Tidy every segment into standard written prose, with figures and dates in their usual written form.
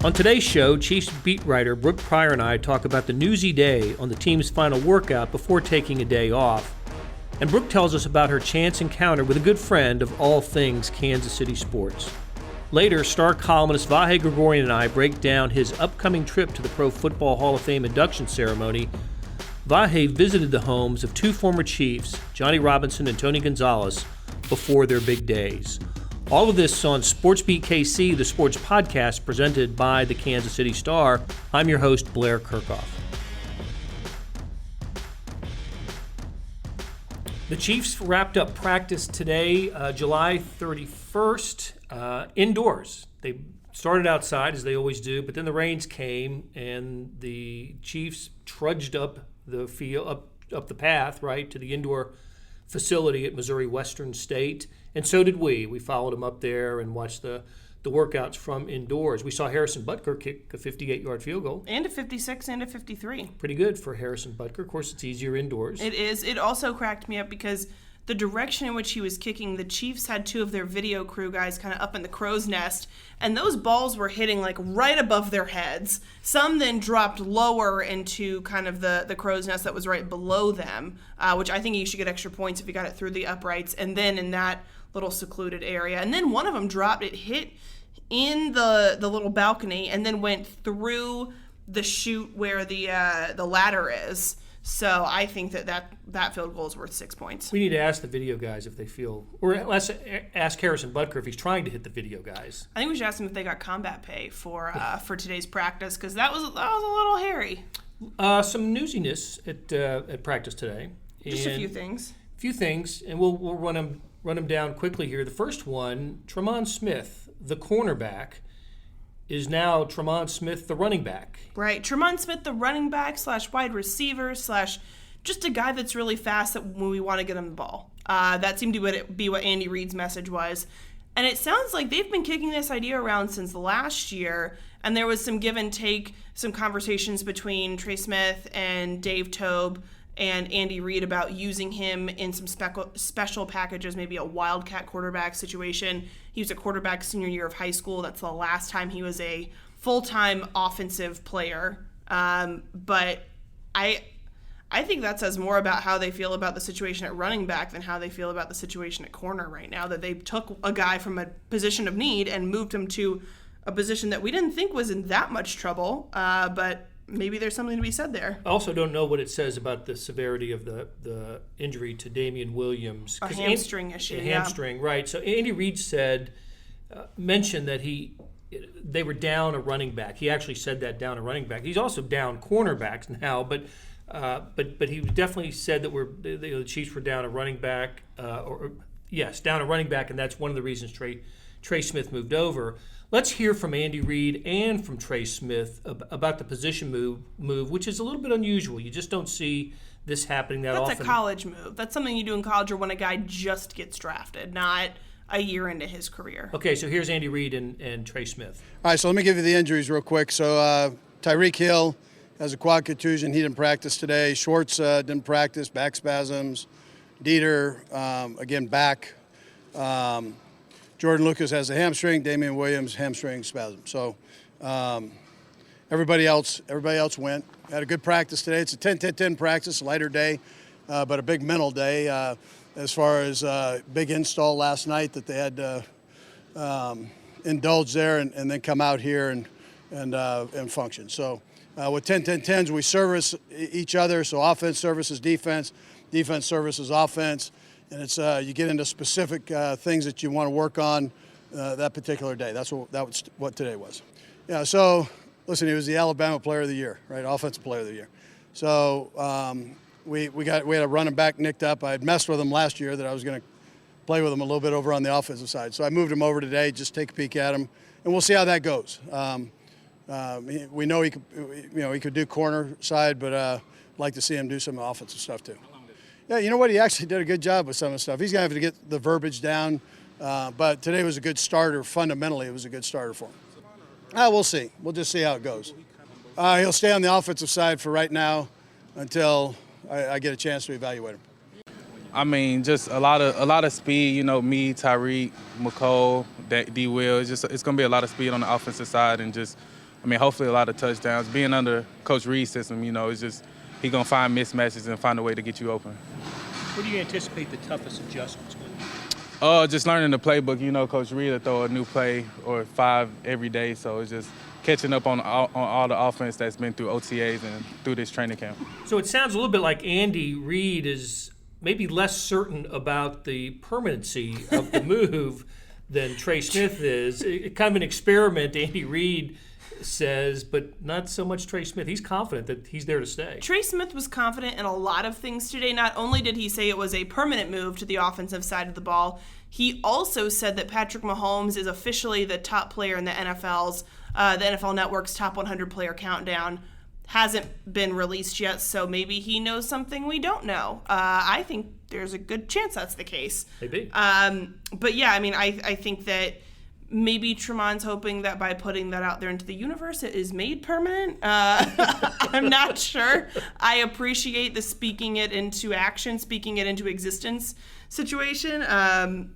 On today's show, Chiefs beat writer Brooke Pryor and I talk about the newsy day on the team's final workout before taking a day off. And Brooke tells us about her chance encounter with a good friend of all things Kansas City sports. Later, star columnist Vahe Gregorian and I break down his upcoming trip to the Pro Football Hall of Fame induction ceremony. Vahe visited the homes of two former Chiefs, Johnny Robinson and Tony Gonzalez, before their big days. All of this on SportsBeat KC, the sports podcast presented by the Kansas City Star. I'm your host, Blair Kerkhoff. The Chiefs wrapped up practice today, July 31st, indoors. They started outside, as they always do, but then the rains came, and the Chiefs trudged up the field, up the path, right, to the indoor facility at Missouri Western State. And so did we. We followed him up there and watched the workouts from indoors. We saw Harrison Butker kick a 58-yard field goal. And a 56 and a 53. Pretty good for Harrison Butker. Of course, it's easier indoors. It is. It also cracked me up because the direction in which he was kicking, the Chiefs had two of their video crew guys kind of up in the crow's nest, and those balls were hitting like right above their heads. Some then dropped lower into kind of the crow's nest that was right below them, which I think you should get extra points if you got it through the uprights, and then in that little secluded area. And then one of them dropped, it hit in the little balcony and then went through the chute where the ladder is. So I think that field goal is worth 6 points. We need to ask the video guys if they feel, or let's ask Harrison Butker if he's trying to hit the video guys. I think we should ask them if they got combat pay for today's practice, because that was a little hairy. Some newsiness at practice today. Just a few things. And we'll run them down quickly here. The first one, Tremon Smith, the cornerback, is now Tremon Smith, the running back. Right. Tremon Smith, the running back / wide receiver / just a guy that's really fast that when we want to get him the ball. That seemed to be what Andy Reid's message was. And it sounds like they've been kicking this idea around since last year, and there was some give and take, some conversations between Trey Smith and Dave Tobe and Andy Reid about using him in some special packages, maybe a wildcat quarterback situation. He was a quarterback senior year of high school. That's the last time he was a full-time offensive player. But I think that says more about how they feel about the situation at running back than how they feel about the situation at corner right now, that they took a guy from a position of need and moved him to a position that we didn't think was in that much trouble, but maybe there's something to be said there. I also don't know what it says about the severity of the injury to Damian Williams. A hamstring issue. Hamstring, right. So Andy Reid mentioned that they were down a running back. He actually said that, down a running back. He's also down cornerbacks now, but he definitely said that the Chiefs were down a running back. Down a running back, and that's one of the reasons Trey Smith moved over. Let's hear from Andy Reid and from Trey Smith about the position move, which is a little bit unusual. You just don't see this happening that often. That's a college move. That's something you do in college or when a guy just gets drafted, not a year into his career. Okay, so here's Andy Reid and Trey Smith. All right, so let me give you the injuries real quick. So Tyreek Hill has a quad contusion. He didn't practice today. Schwartz didn't practice, back spasms. Dieter, again, back. Jordan Lucas has a hamstring. Damian Williams, hamstring spasm. So everybody else went. Had a good practice today. It's a 10-10-10 practice, a lighter day, but a big mental day as far as big install last night that they had to indulge there and then come out here and function. So with 10-10-10s, we service each other. So offense services defense, defense services offense. And it's you get into specific things that you want to work on that particular day. That's what today was. Yeah. So listen, he was the Alabama Player of the Year, right? Offensive Player of the Year. So we had a running back nicked up. I had messed with him last year that I was going to play with him a little bit over on the offensive side. So I moved him over today, just take a peek at him, and we'll see how that goes. We know he could do corner side, but I'd like to see him do some offensive stuff too. Yeah, you know what? He actually did a good job with some of the stuff. He's going to have to get the verbiage down, but today was a good starter. Fundamentally, it was a good starter for him. We'll see. We'll just see how it goes. He'll stay on the offensive side for right now until I get a chance to evaluate him. I mean, just a lot of speed. You know, me, Tyreek, McCole, D. Will. It's going to be a lot of speed on the offensive side and just I mean, hopefully a lot of touchdowns. Being under Coach Reid's system, it's just he's going to find mismatches and find a way to get you open. What do you anticipate the toughest adjustments will be? Just learning the playbook. Coach Reid will throw a new play or 5 every day, so it's just catching up on all the offense that's been through OTAs and through this training camp. So it sounds a little bit like Andy Reid is maybe less certain about the permanency of the move than Trey Smith is. Kind of an experiment, Andy Reid says, but not so much Trey Smith. He's confident that he's there to stay. Trey Smith was confident in a lot of things today. Not only did he say it was a permanent move to the offensive side of the ball, he also said that Patrick Mahomes is officially the top player in the NFL's the NFL Network's top 100 player countdown. Hasn't been released yet, so maybe he knows something we don't know. I think there's a good chance that's the case. Maybe. But yeah, I mean, I think that maybe Tremon's hoping that by putting that out there into the universe, it is made permanent. I'm not sure. I appreciate the speaking it into action, speaking it into existence situation.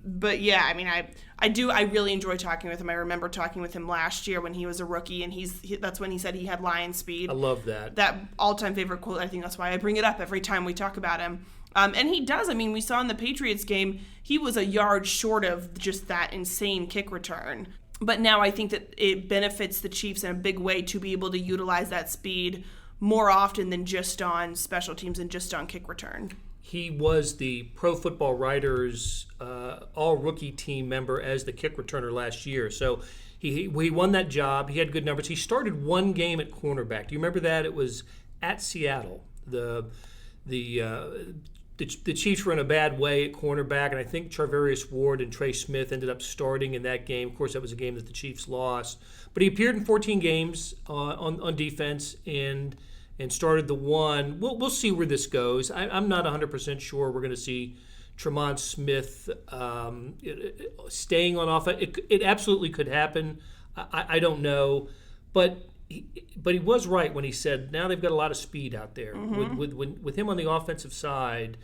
But yeah, I mean, I really enjoy talking with him. I remember talking with him last year when he was a rookie, and that's when he said he had lion speed. I love that. That all-time favorite quote. I think that's why I bring it up every time we talk about him. And he does. I mean, we saw in the Patriots game, he was a yard short of just that insane kick return. But now I think that it benefits the Chiefs in a big way to be able to utilize that speed more often than just on special teams and just on kick return. He was the Pro Football Writers all-rookie team member as the kick returner last year. So he won that job. He had good numbers. He started one game at cornerback. Do you remember that? It was at Seattle. The Chiefs were in a bad way at cornerback, and I think Charvarius Ward and Trey Smith ended up starting in that game. Of course, that was a game that the Chiefs lost. But he appeared in 14 games on defense and started the one. We'll see where this goes. I'm not 100% sure we're going to see Tremon Smith staying on offense. It absolutely could happen. I don't know. But he was right when he said now they've got a lot of speed out there. Mm-hmm. With him on the offensive side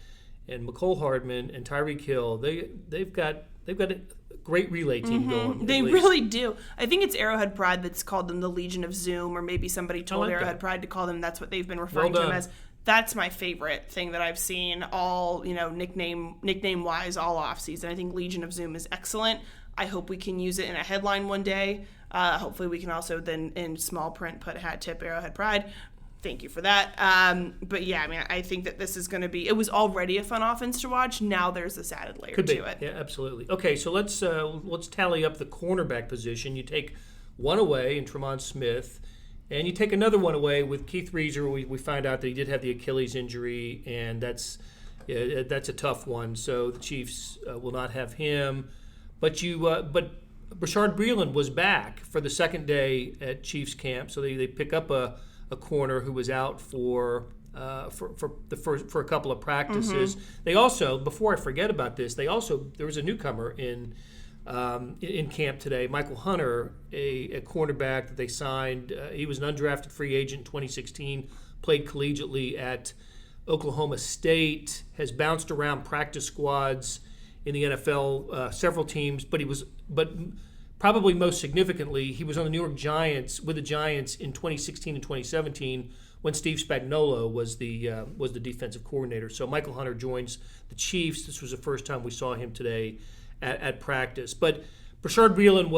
and McCole Hardman and Tyreek Hill, they've got a great relay team going. They really do. I think it's Arrowhead Pride that's called them the Legion of Zoom, or maybe somebody told Arrowhead Pride to call them. That's what they've been referring to them as. That's my favorite thing that I've seen all, nickname wise all off season. I think Legion of Zoom is excellent. I hope we can use it in a headline one day. Hopefully we can also then in small print put hat tip Arrowhead Pride. Thank you for that. But yeah, I mean, I think that this is going to be, it was already a fun offense to watch. Now there's this added layer to it. Yeah, absolutely. Okay, so let's tally up the cornerback position. You take one away in Tremon Smith, and you take another one away with Keith Reeser. We find out that he did have the Achilles injury, and that's a tough one. So the Chiefs will not have him. But Brashard Breeland was back for the second day at Chiefs camp, so they pick up a corner who was out for a couple of practices. Mm-hmm. They also, before I forget about this, there was a newcomer in camp today, Michael Hunter, a cornerback that they signed. He was an undrafted free agent in 2016, played collegiately at Oklahoma State, has bounced around practice squads in the NFL, several teams, but probably most significantly, he was on the New York Giants with the Giants in 2016 and 2017 when Steve Spagnuolo was the defensive coordinator. So Michael Hunter joins the Chiefs. This was the first time we saw him today at practice. But Brashard Breeland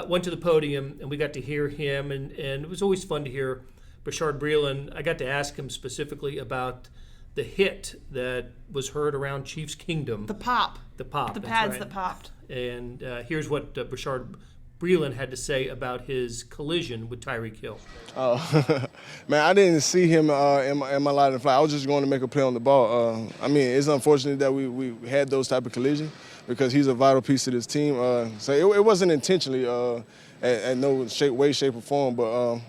went to the podium, and we got to hear him, and it was always fun to hear Brashard Breeland. I got to ask him specifically about the hit that was heard around Chiefs Kingdom. The pop. The pop. The pads right. that popped. And here's what Brashard Breeland had to say about his collision with Tyreek Hill. Oh, man, I didn't see him in my line of flight. I was just going to make a play on the ball. I mean, it's unfortunate that we had those type of collisions because he's a vital piece of this team. So it wasn't intentionally at no way, shape, or form, but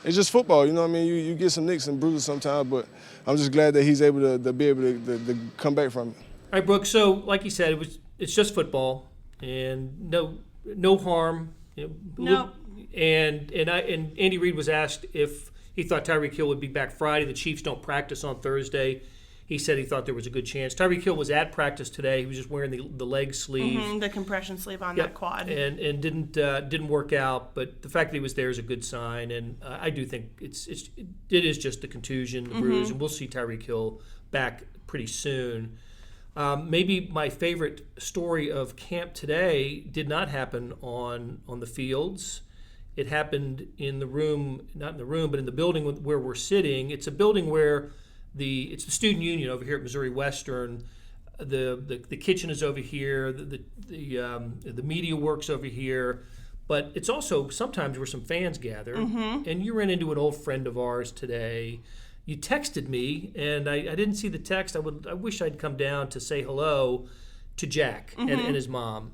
it's just football. You know what I mean? You get some nicks and bruises sometimes, but I'm just glad that he's able to be able to come back from it. All right, Brooke. So, like you said, it's just football, and no harm. No. And Andy Reid was asked if he thought Tyreek Hill would be back Friday. The Chiefs don't practice on Thursday. he said he thought there was a good chance. Tyreek Hill was at practice today. He was just wearing the leg sleeve. The compression sleeve on that quad. And didn't work out, but the fact that he was there is a good sign. And I do think it is just the contusion, the bruise, and we'll see Tyreek Hill back pretty soon. Maybe my favorite story of camp today did not happen on the fields. It happened in the room, not in the room, but in the building where we're sitting. It's a building where it's the student union over here at Missouri Western. The kitchen is over here. The media works over here. But it's also sometimes where some fans gather. And you ran into an old friend of ours today. You texted me, and I didn't see the text. I wish I'd come down to say hello to Jack and his mom.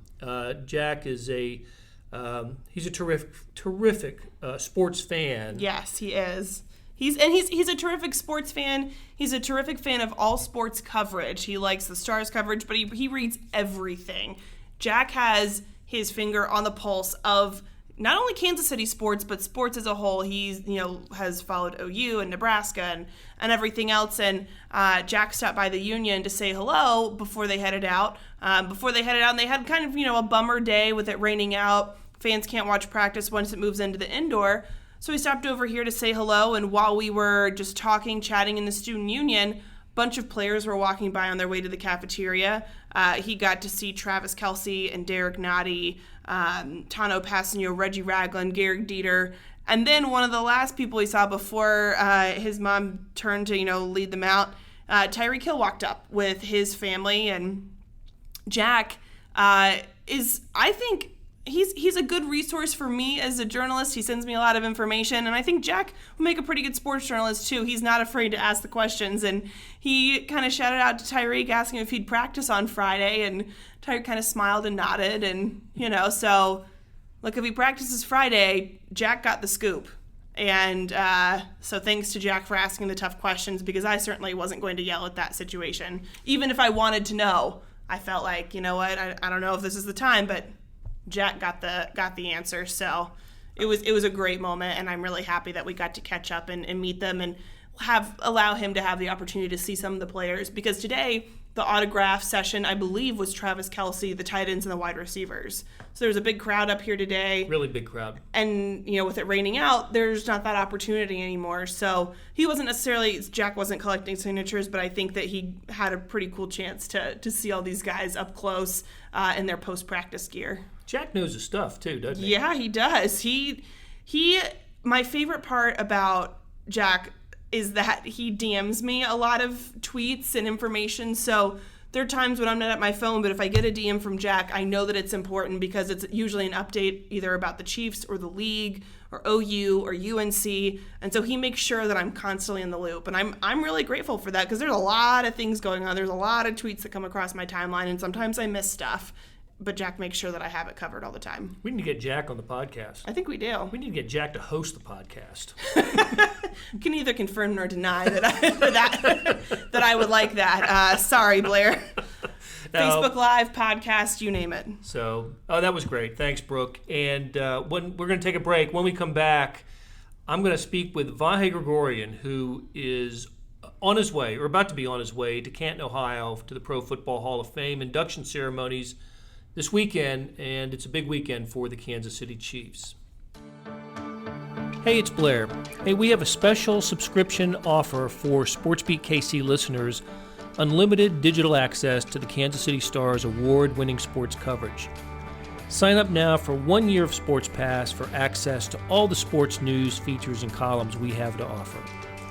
Jack is he's a terrific sports fan. Yes, he is. He's a terrific sports fan. He's a terrific fan of all sports coverage. He likes the Stars coverage, but he reads everything. Jack has his finger on the pulse of not only Kansas City sports, but sports as a whole. He's has followed OU and Nebraska and everything else. And Jack stopped by the Union to say hello before they headed out. And they had kind of a bummer day with it raining out. Fans can't watch practice once it moves into the indoor. So we stopped over here to say hello, and while we were just chatting in the student union, a bunch of players were walking by on their way to the cafeteria. He got to see Travis Kelce and Derek Nottie, Tano Passanio, Reggie Ragland, Garrick Dieter, and then one of the last people he saw before his mom turned to lead them out, Tyreek Hill walked up with his family, and Jack is, I think, He's a good resource for me as a journalist. He sends me a lot of information, and I think Jack will make a pretty good sports journalist too. He's not afraid to ask the questions, and he kind of shouted out to Tyreek, asking if he'd practice on Friday, and Tyreek kind of smiled and nodded, and so look, if he practices Friday, Jack got the scoop. And so thanks to Jack for asking the tough questions, because I certainly wasn't going to yell at that situation. Even if I wanted to know, I felt like, I don't know if this is the time, but Jack got the answer. So it was a great moment, and I'm really happy that we got to catch up and meet them and allow him to have the opportunity to see some of the players, because today the autograph session, I believe, was Travis Kelce, the tight ends, and the wide receivers. So there was a big crowd up here today. Really big crowd. And, with it raining out, there's not that opportunity anymore. So Jack wasn't collecting signatures, but I think that he had a pretty cool chance to see all these guys up close in their post-practice gear. Jack knows his stuff too, doesn't he? Yeah, he does. My favorite part about Jack is that he DMs me a lot of tweets and information. So there are times when I'm not at my phone, but if I get a DM from Jack, I know that it's important, because it's usually an update either about the Chiefs or the league or OU or UNC. And so he makes sure that I'm constantly in the loop. And I'm really grateful for that, because there's a lot of things going on. There's a lot of tweets that come across my timeline, and sometimes I miss stuff. But Jack makes sure that I have it covered all the time. We need to get Jack on the podcast. I think we do. We need to get Jack to host the podcast. You can either confirm nor deny that I would like that. Sorry, Blair. Facebook Live, podcast, you name it. So, that was great. Thanks, Brooke. And when we're going to take a break. When we come back, I'm going to speak with Vahe Gregorian, who is on his way, or about to be on his way, to Canton, Ohio, to the Pro Football Hall of Fame induction ceremonies this weekend, and it's a big weekend for the Kansas City Chiefs. Hey, it's Blair. Hey, we have a special subscription offer for SportsBeat KC listeners, unlimited digital access to the Kansas City Stars award-winning sports coverage. Sign up now for 1 year of Sports Pass for access to all the sports news, features, and columns we have to offer.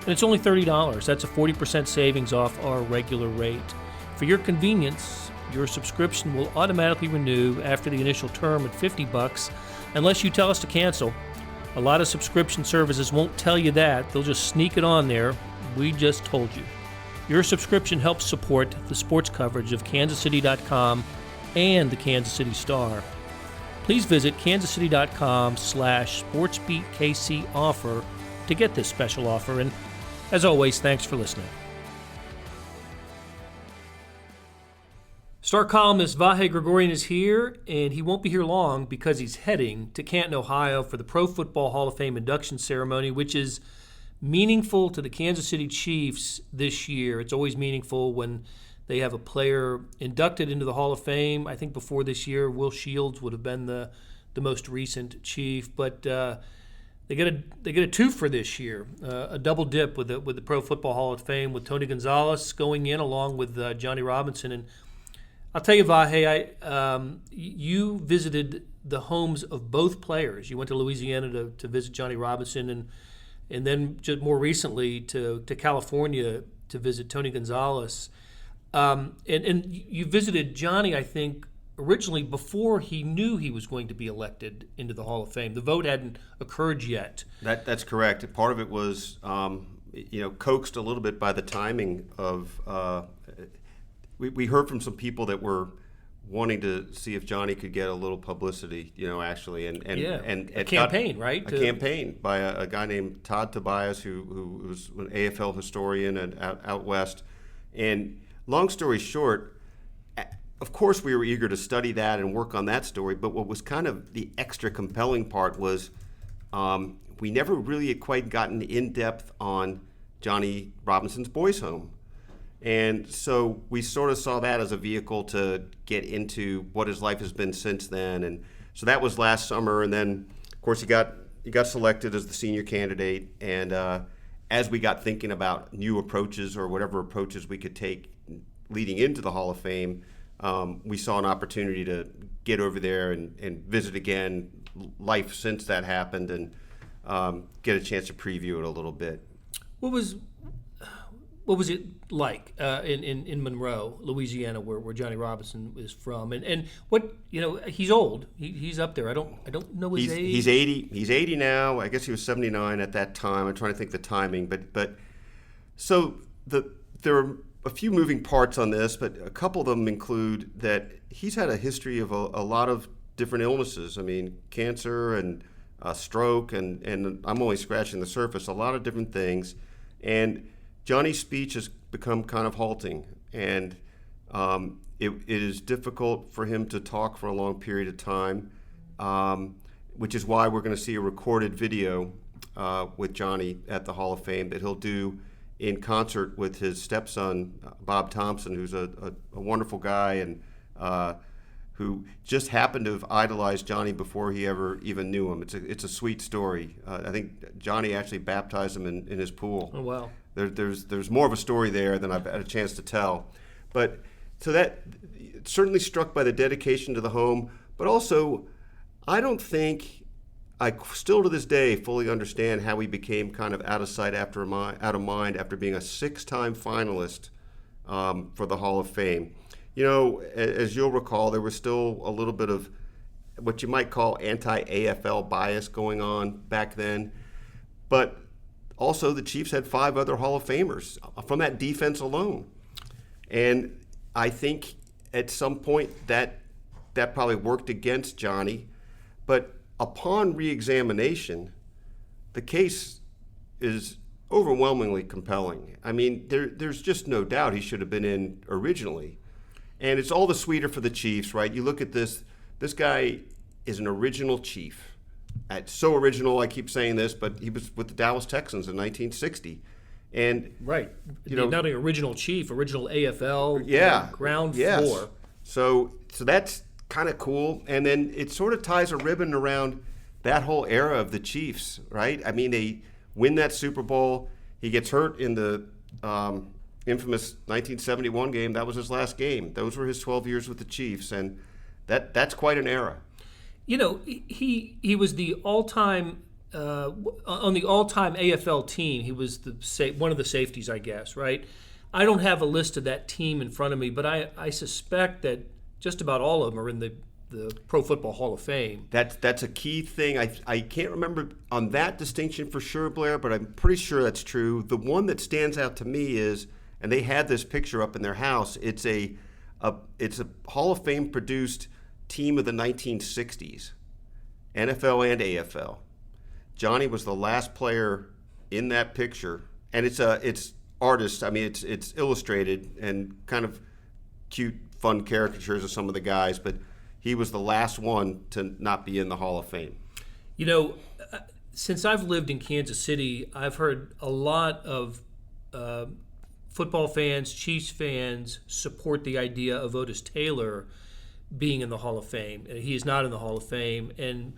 And it's only $30. That's a 40% savings off our regular rate. For your convenience, your subscription will automatically renew after the initial term at $50 unless you tell us to cancel. A lot of subscription services won't tell you that. They'll just sneak it on there. We just told you. Your subscription helps support the sports coverage of kansascity.com and the Kansas City Star. Please visit kansascity.com/SportsBeatKC offer to get this special offer. And as always, thanks for listening. Star columnist Vahe Gregorian is here, and he won't be here long because he's heading to Canton, Ohio for the Pro Football Hall of Fame induction ceremony, which is meaningful to the Kansas City Chiefs this year. It's always meaningful when they have a player inducted into the Hall of Fame. I think before this year, Will Shields would have been the most recent Chief, but they get a twofer this year, a double dip with the Pro Football Hall of Fame with Tony Gonzalez going in along with Johnny Robinson. And I'll tell you, Vahe, you visited the homes of both players. You went to Louisiana to visit Johnny Robinson, and then just more recently to California to visit Tony Gonzalez. And you visited Johnny, I think, originally before he knew he was going to be elected into the Hall of Fame. The vote hadn't occurred yet. That's correct. Part of it was, coaxed a little bit by the timing of. We heard from some people that were wanting to see if Johnny could get a little publicity, actually, and a campaign, right? A campaign by a guy named Todd Tobias, who was an AFL historian and out west. And long story short, of course we were eager to study that and work on that story. But what was kind of the extra compelling part was we never really had quite gotten in depth on Johnny Robinson's boys' home. And so we sort of saw that as a vehicle to get into what his life has been since then. And so that was last summer. And then, of course, he got selected as the senior candidate. And as we got thinking about new approaches or whatever approaches we could take leading into the Hall of Fame, we saw an opportunity to get over there and visit again life since that happened and get a chance to preview it a little bit. What was it like in Monroe, Louisiana, where Johnny Robinson is from, and what he's old, he's up there. I don't know his age. He's 80. He's 80 now. I guess he was 79 at that time. I'm trying to think the timing, but so there are a few moving parts on this, but a couple of them include that he's had a history of a lot of different illnesses. I mean, cancer and stroke, and I'm only scratching the surface. A lot of different things, and Johnny's speech has become kind of halting, and it is difficult for him to talk for a long period of time, which is why we're going to see a recorded video with Johnny at the Hall of Fame that he'll do in concert with his stepson, Bob Thompson, who's a wonderful guy and who just happened to have idolized Johnny before he ever even knew him. It's a sweet story. I think Johnny actually baptized him in his pool. Oh, wow. There's more of a story there than I've had a chance to tell. But so that certainly struck by the dedication to the home, but also I don't think I still to this day fully understand how he became kind of out of sight, out of mind after being a 6-time finalist for the Hall of Fame. As you'll recall, there was still a little bit of what you might call anti-AFL bias going on back then. But also, the Chiefs had 5 other Hall of Famers from that defense alone. And I think at some point that probably worked against Johnny. But upon reexamination, the case is overwhelmingly compelling. I mean, there's just no doubt he should have been in originally. And it's all the sweeter for the Chiefs, right? You look at this guy is an original Chief. So original, I keep saying this, but he was with the Dallas Texans in 1960. And right. Not only original Chief, original AFL, ground yes. floor. So that's kind of cool. And then it sort of ties a ribbon around that whole era of the Chiefs, right? I mean, they win that Super Bowl. He gets hurt in the infamous 1971 game. That was his last game. Those were his 12 years with the Chiefs, and that's quite an era. He was the all-time on the all-time AFL team. He was one of the safeties, I guess, right? I don't have a list of that team in front of me, but I suspect that just about all of them are in the Pro Football Hall of Fame. That's a key thing. I can't remember on that distinction for sure, Blair, but I'm pretty sure that's true. The one that stands out to me is, and they had this picture up in their house, it's a Hall of Fame produced team of the 1960s, NFL and AFL. Johnny was the last player in that picture, and it's artists. I mean, it's illustrated and kind of cute, fun caricatures of some of the guys, but he was the last one to not be in the Hall of Fame. since I've lived in Kansas City, I've heard a lot of football fans, Chiefs fans support the idea of Otis Taylor being in the Hall of Fame. He is not in the Hall of Fame. And,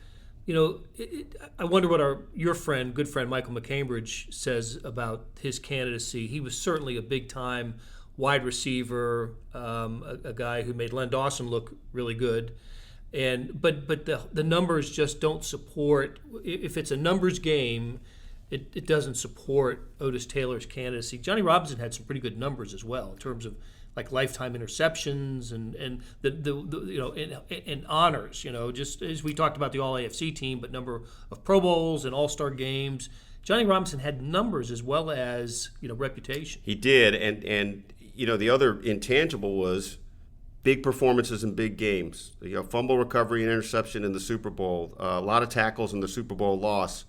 I wonder what your friend, good friend Michael McCambridge says about his candidacy. He was certainly a big-time wide receiver, a guy who made Len Dawson look really good. But the numbers just don't support. If it's a numbers game, it doesn't support Otis Taylor's candidacy. Johnny Robinson had some pretty good numbers as well in terms of like lifetime interceptions and the honors. Just as we talked about the All AFC team, but number of Pro Bowls and All-Star games. Johnny Robinson had numbers as well as reputation. He did, and the other intangible was big performances in big games. Fumble recovery and interception in the Super Bowl, a lot of tackles in the Super Bowl loss,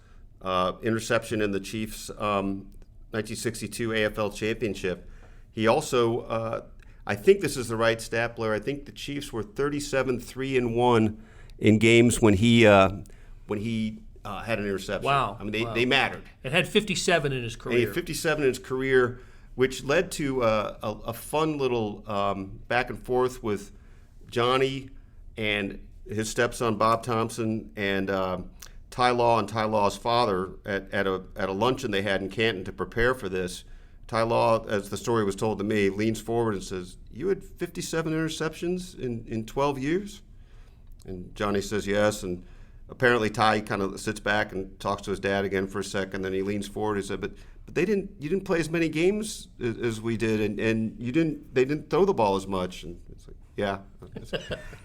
interception in the Chiefs' 1962 AFL Championship. He also, I think this is the right stat, Blair. I think the Chiefs were 37-3-1 in games when he had an interception. Wow! I mean, they mattered. And had 57 in his career. And he had 57 in his career, which led to a fun little back and forth with Johnny and his stepson Bob Thompson and Ty Law and Ty Law's father at a luncheon they had in Canton to prepare for this. Ty Law, as the story was told to me, leans forward and says, "You had 57 interceptions in 12 years?" And Johnny says yes, and apparently Ty kind of sits back and talks to his dad again for a second, then he leans forward and said, but you didn't play as many games as we did, and they didn't throw the ball as much. And it's like, yeah.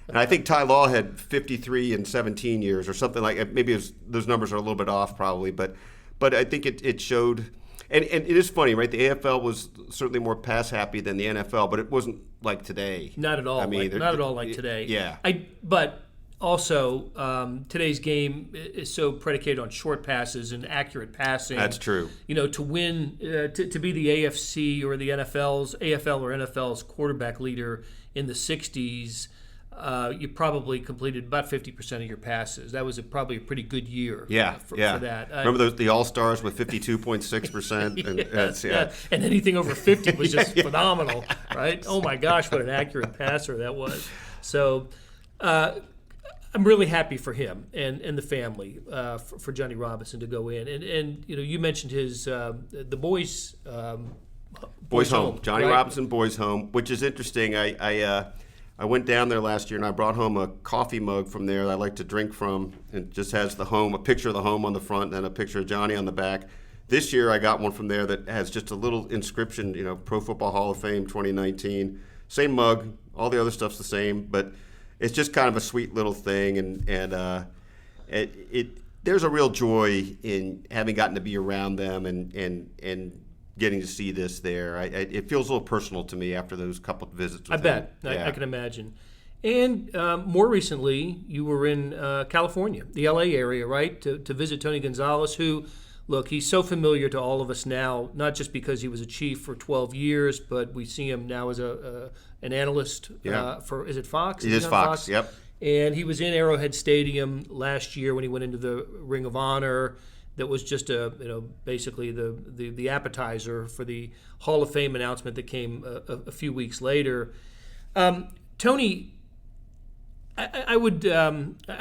And I think Ty Law had 53 in 17 years or something like that. Maybe those numbers are a little bit off probably, but I think it showed. And it is funny, right? The AFL was certainly more pass happy than the NFL, but it wasn't like today. Not at all. I mean, not at all like today. Yeah. But also, today's game is so predicated on short passes and accurate passing. That's true. To win, to be the AFC or the AFL or NFL's quarterback leader in the 60s, you probably completed about 50% of your passes. That was probably a pretty good year. For that. Remember the All-Stars with 52.6%? Yes, and anything over 50 was just phenomenal, right? Oh my gosh, what an accurate passer that was. So I'm really happy for him and the family for Johnny Robinson to go in. And you mentioned his the boys' home. Johnny right? Robinson Boys Home, which is interesting. I went down there last year and I brought home a coffee mug from there that I like to drink from. It just has a picture of the home on the front and then a picture of Johnny on the back. This year I got one from there that has just a little inscription, Pro Football Hall of Fame 2019. Same mug, all the other stuff's the same, but it's just kind of a sweet little thing, and there's a real joy in having gotten to be around them and getting to see this there. It feels a little personal to me after those couple of visits with him. Yeah. I can imagine. And more recently, you were in California, the LA area, right, to visit Tony Gonzalez, who, look, he's so familiar to all of us now, not just because he was a Chief for 12 years, but we see him now as an analyst for, is it Fox? It is Fox, yep. And he was in Arrowhead Stadium last year when he went into the Ring of Honor. That was just basically the appetizer for the Hall of Fame announcement that came a few weeks later. Tony, I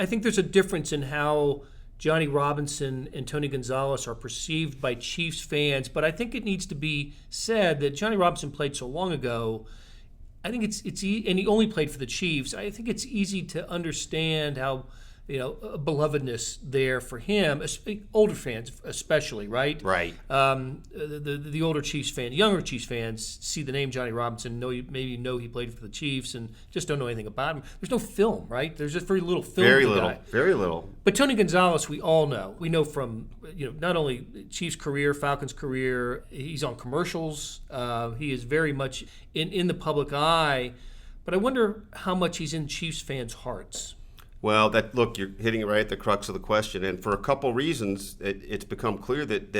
think there's a difference in how Johnny Robinson and Tony Gonzalez are perceived by Chiefs fans, but I think it needs to be said that Johnny Robinson played so long ago. I think and he only played for the Chiefs. I think it's easy to understand how a belovedness there for him, older fans especially, right? Right. The older Chiefs fans, younger Chiefs fans see the name Johnny Robinson, maybe know he played for the Chiefs, and just don't know anything about him. There's no film, right? There's just very little film. Very little. But Tony Gonzalez, we all know. We know from not only Chiefs' career, Falcons' career. He's on commercials. He is very much in the public eye. But I wonder how much he's in Chiefs fans' hearts. Well, look, you're hitting it right at the crux of the question, and for a couple reasons, it's become clear that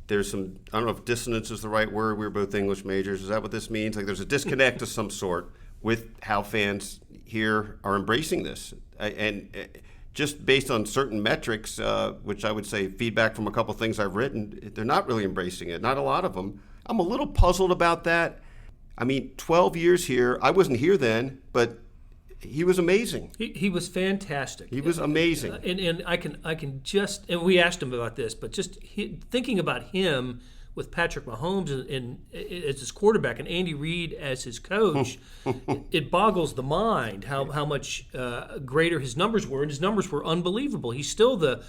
there's some, I don't know if dissonance is the right word. We're both English majors. Is that what this means? Like, there's a disconnect of some sort with how fans here are embracing this, and just based on certain metrics, which I would say feedback from a couple things I've written, they're not really embracing it. Not a lot of them. I'm a little puzzled about that. I mean, 12 years here. I wasn't here then, but he was amazing. He was fantastic. He was amazing. And I can just, and we asked him about this, but just thinking about him with Patrick Mahomes and as his quarterback and Andy Reid as his coach, it boggles the mind how much greater his numbers were, and his numbers were unbelievable. He's still the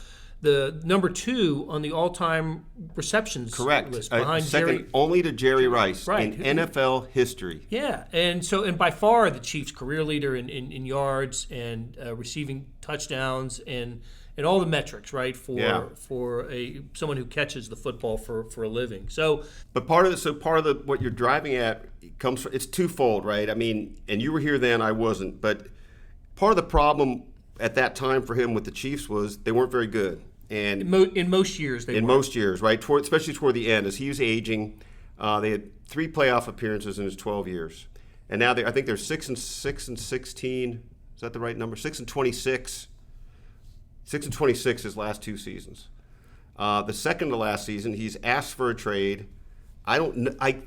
number 2 on the all-time receptions list, behind second Jerry, only to Jerry Rice right, in NFL history. Yeah, and by far the Chiefs' career leader in yards and receiving touchdowns and all the metrics, right, for someone who catches the football for a living. So, but part of what you're driving at comes from, it's twofold, right? I mean, and you were here then, I wasn't, but part of the problem at that time for him with the Chiefs was they weren't very good. And in most years, most years, right? Especially toward the end, as he was aging, they had 3 playoff appearances in his 12 years, and now I think they're 6-6 and 16. Is that the right number? 6-26. 6-26 his last 2 seasons. The second to last season, he's asked for a trade. I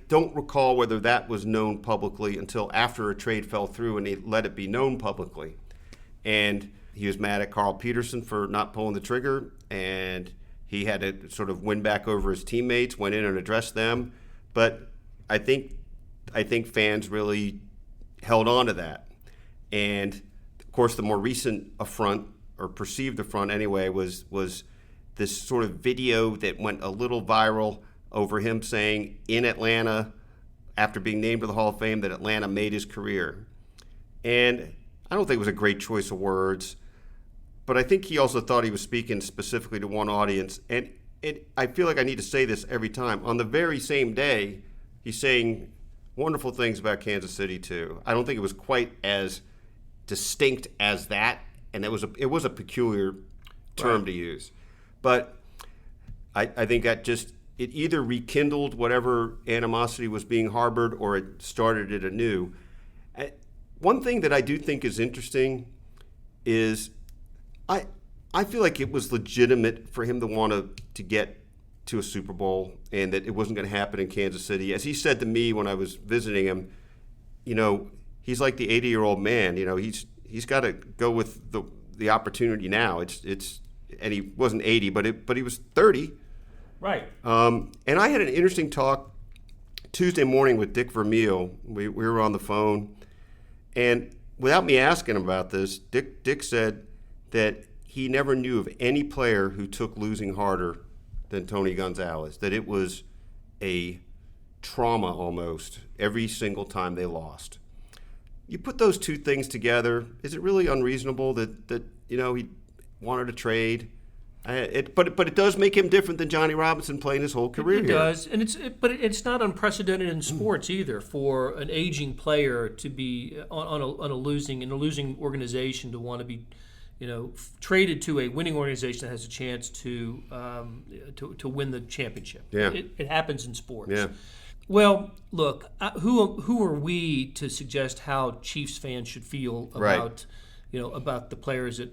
don't recall whether that was known publicly until after a trade fell through and they let it be known publicly. And he was mad at Carl Peterson for not pulling the trigger, and he had to sort of win back over his teammates, went in and addressed them. But I think fans really held on to that. And, of course, the more recent affront, or perceived affront anyway, was this sort of video that went a little viral over him saying in Atlanta, after being named to the Hall of Fame, that Atlanta made his career. And I don't think it was a great choice of words, but I think he also thought he was speaking specifically to one audience. And I feel like I need to say this every time. On the very same day, he's saying wonderful things about Kansas City too. I don't think it was quite as distinct as that, and it was a peculiar term to use. But I think that just, it either rekindled whatever animosity was being harbored or it started it anew. One thing that I do think is interesting is I feel like it was legitimate for him to want to get to a Super Bowl, and that it wasn't going to happen in Kansas City. As he said to me when I was visiting him, he's like the 80-year-old man. He's got to go with the opportunity now. And he wasn't 80, but he was 30. Right. And I had an interesting talk Tuesday morning with Dick Vermeil. We were on the phone, and without me asking him about this, Dick said that he never knew of any player who took losing harder than Tony Gonzalez, that it was a trauma almost every single time they lost. You put those two things together, is it really unreasonable that he wanted to trade? But it does make him different than Johnny Robinson playing his whole career. It does, and it's not unprecedented in sports either for an aging player to be on a losing organization to want to be, traded to a winning organization that has a chance to win the championship. Yeah. It happens in sports. Yeah. Well, look, who are we to suggest how Chiefs fans should feel about about the players that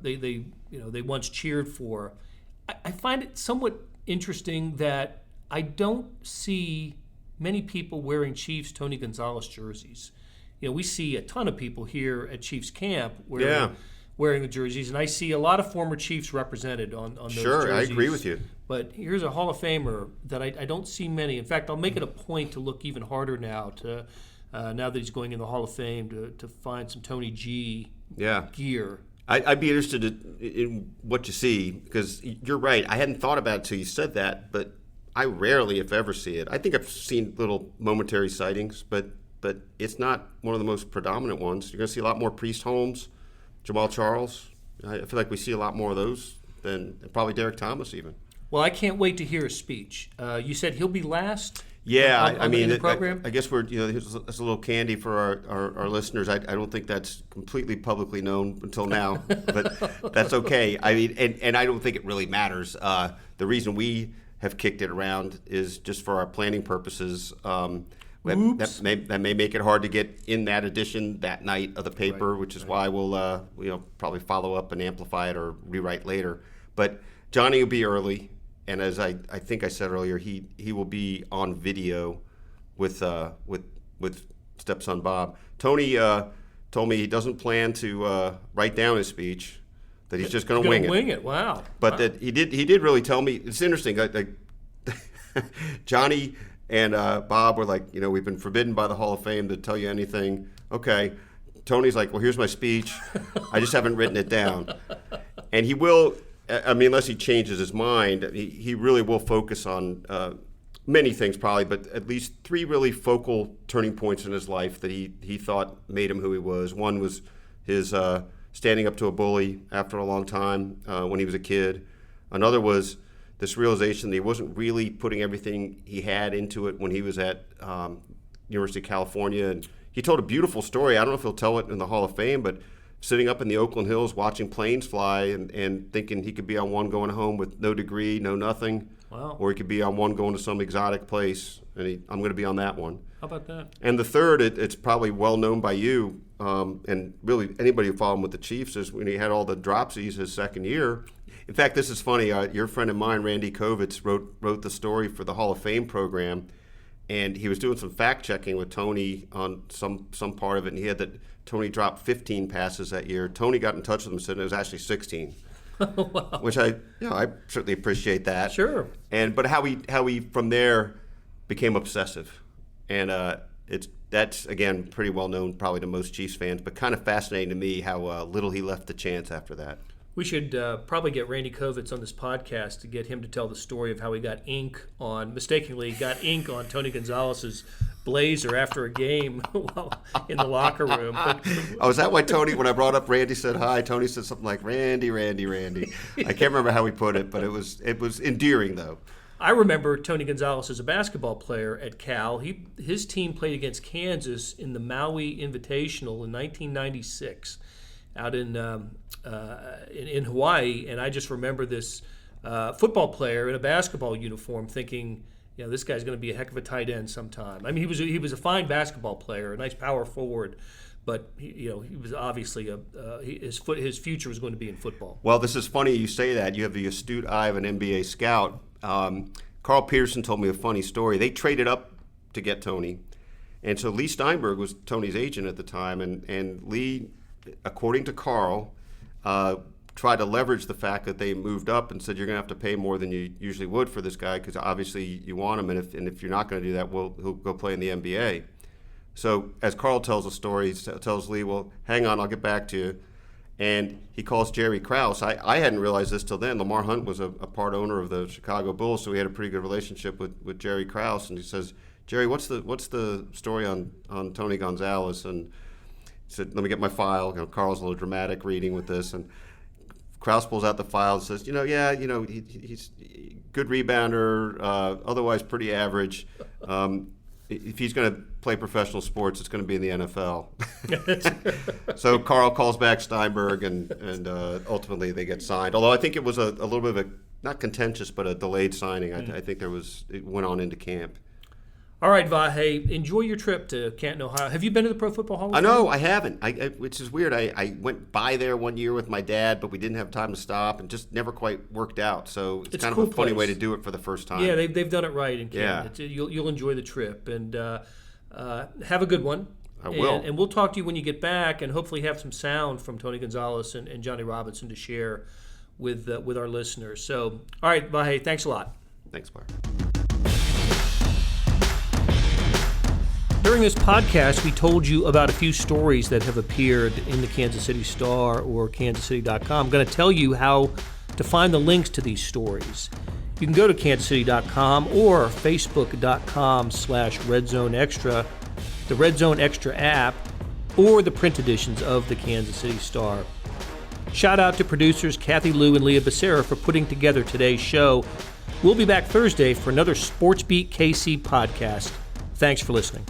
they once cheered for? I find it somewhat interesting that I don't see many people wearing Chiefs Tony Gonzalez jerseys. We see a ton of people here at Chiefs camp wearing the jerseys, and I see a lot of former Chiefs reprepreted on those jerseys. Sure, I agree with you. But here's a Hall of Famer that I don't see many. In fact, I'll make it a point to look even harder now now that he's going in the Hall of Fame to find some Tony G gear. I'd be interested in what you see, because you're right. I hadn't thought about it until you said that, but I rarely, if ever, see it. I think I've seen little momentary sightings, but it's not one of the most predominant ones. You're going to see a lot more Priest Holmes, Jamal Charles. I feel like we see a lot more of those than probably Derek Thomas even. Well, I can't wait to hear his speech. You said he'll be last? Yeah, in the program? I guess we're here's a little candy for our listeners. I don't think that's completely publicly known until now, but that's okay. I mean, and I don't think it really matters. The reason we have kicked it around is just for our planning purposes. That may make it hard to get in that edition that night of the paper, which is why we'll probably follow up and amplify it or rewrite later. But Johnny will be early, and as I think I said earlier, he will be on video with stepson Bob. Tony told me he doesn't plan to write down his speech, that he's just going to wing it. Wow. But that he did really tell me. It's interesting. Johnny and Bob were like, we've been forbidden by the Hall of Fame to tell you anything. Okay. Tony's like, well, here's my speech. I just haven't written it down. And he will, unless he changes his mind, he really will focus on many things probably, but at least 3 really focal turning points in his life that he thought made him who he was. One was his standing up to a bully after a long time when he was a kid. Another was this realization that he wasn't really putting everything he had into it when he was at University of California. And he told a beautiful story. I don't know if he'll tell it in the Hall of Fame, but sitting up in the Oakland Hills watching planes fly and thinking he could be on one going home with no degree, no nothing. Wow. Or he could be on one going to some exotic place, and I'm going to be on that one. How about that? And the third, it's probably well known by you, and really anybody who followed him with the Chiefs, is when he had all the dropsies his second year. In fact, this is funny. Your friend of mine, Randy Kovitz, wrote the story for the Hall of Fame program, and he was doing some fact checking with Tony on some part of it, and he had that Tony dropped 15 passes that year. Tony got in touch with him and said it was actually 16. Wow. Which I certainly appreciate that. Sure. But how he from there became obsessive, and that's again pretty well known probably to most Chiefs fans, but kind of fascinating to me how little he left the chance after that. We should probably get Randy Kovitz on this podcast to get him to tell the story of how he mistakenly got ink on Tony Gonzalez's blazer after a game in the locker room. Is that why Tony, when I brought up Randy said hi, Tony said something like, Randy. I can't remember how he put it, but it was endearing, though. I remember Tony Gonzalez as a basketball player at Cal. His team played against Kansas in the Maui Invitational in 1996 out in Hawaii, and I just remember this football player in a basketball uniform thinking, this guy's going to be a heck of a tight end sometime. I mean, he was a fine basketball player, a nice power forward, but he was obviously his future was going to be in football. Well, this is funny you say that. You have the astute eye of an NBA scout. Carl Peterson told me a funny story. They traded up to get Tony, and so Lee Steinberg was Tony's agent at the time, and Lee, according to Carl, tried to leverage the fact that they moved up and said, you're going to have to pay more than you usually would for this guy because obviously you want him, and if you're not going to do that, he'll go play in the NBA. So as Carl tells the story, he tells Lee, well, hang on, I'll get back to you. And he calls Jerry Krause. I hadn't realized this till then. Lamar Hunt was a part owner of the Chicago Bulls, so we had a pretty good relationship with Jerry Krause. And he says, Jerry, what's the story on Tony Gonzalez? And he said, let me get my file. Carl's a little dramatic reading with this, and Krause pulls out the file and says, he's a good rebounder, otherwise pretty average. If he's going to play professional sports, it's going to be in the NFL. So Carl calls back Steinberg, and ultimately they get signed. Although I think it was a little bit of a, not contentious, but a delayed signing. I think it went on into camp. All right, Vahe, enjoy your trip to Canton, Ohio. Have you been to the Pro Football Hall of Fame? No, I haven't, which is weird. I went by there one year with my dad, but we didn't have time to stop and just never quite worked out. So it's kind of a funny way to do it for the first time. Yeah, they've done it right in Canton. Yeah. You'll enjoy the trip, and have a good one. I will. And we'll talk to you when you get back, and hopefully have some sound from Tony Gonzalez and Johnny Robinson to share with our listeners. So, all right, Vahe, thanks a lot. Thanks, Blair. During this podcast, we told you about a few stories that have appeared in the Kansas City Star or kansascity.com. I'm going to tell you how to find the links to these stories. You can go to kansascity.com or facebook.com/RedZoneExtra, the Red Zone Extra app, or the print editions of the Kansas City Star. Shout out to producers Kathy Liu and Leah Becerra for putting together today's show. We'll be back Thursday for another Sports Beat KC podcast. Thanks for listening.